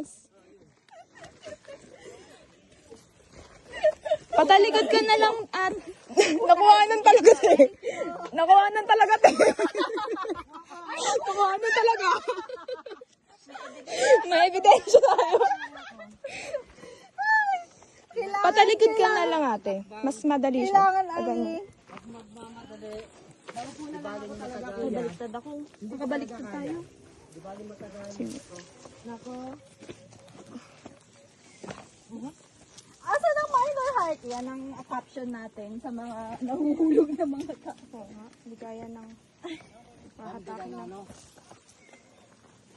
Mas. Patalikod ka na lang at Nakuhanan talaga te. Nakuhanan talaga te. Nakuhanan talaga. May ebidensya tayo. patalikod ka na lang ate. Mas madali siya. Ganun. Baliktad ako. Makabaliktad tayo. Sige. Asa ng minor heart? Yan ang caption natin sa mga nahuhulog na mga tao. Hindi kaya ng pahatak na.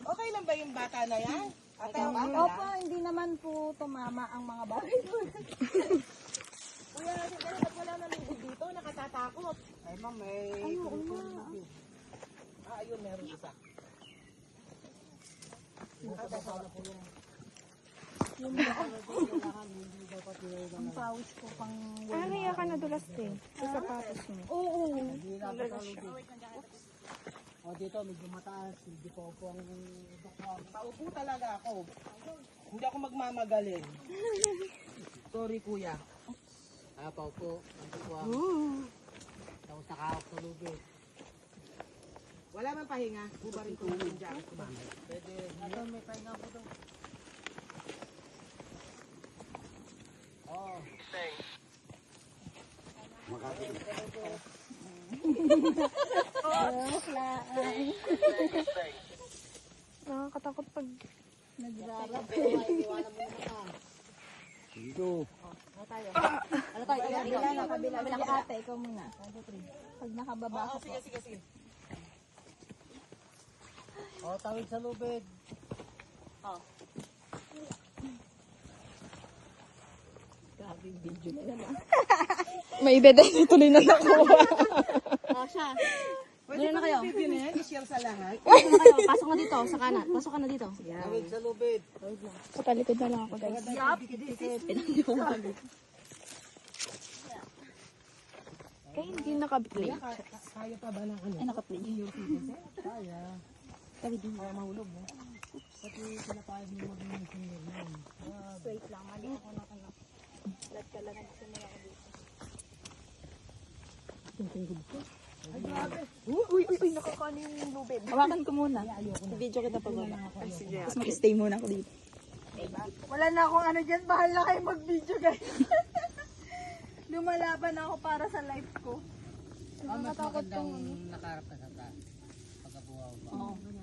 Okay lang ba yung bata na yan? Ate, Opo, hindi naman po tumama ang mga bagay. Kuya, sandali, ba't wala na lubid dito? Nakatatakot. Ay, ma'am, may... ayun, meron isa. Ang pawis ko pang... Kaya ka nadulas din. Sa sapatos mo. Oo. O dito, medyo mataas, hindi po po ang doktor. Paupo talaga ako. Hindi ako magmamagaling. Sorry, kuya. Pa po, ito po ang tapos nakahawak sa lubid. Wala man pahinga. Bubarin ko namin dyan. Pwede, ito may pahinga po doon. Oh. Nakakatakot pag Nagrarap. Dito. Ano tayo? Kabila na, kabila. Sige ate, ikaw muna. Pag nakababa ko po. Sige. O, tawid sa lubid. may ebidensya tuloy na nakuha. Pwede na kayo? Video na yan, i-share sa lahat. Pasok na dito, sa kanan. Pasok ka na dito. Tawid sa lubid. Patalikod na lang ako guys. Kaya hindi nakaplay. Kaya pa ba ng ano? Ay, nakaplay. Kaya. Tawid din. Mahulog mo. Pati pinapayag mo maging senior na yun. Wait lang, mali ako na ano. Lat ka lang, simula ko dito. Uy, nakakano yung lubid. Hawakan ko muna. Video kita pa ba? Sige. Tapos mag-stay muna ako dito. Wala na akong ano dyan, bahala kayo mag-video guys. Lumalaban ako para sa life ko. Mas magandang nakaharap ka sa taas. Pagkabuhaw ba? Oo.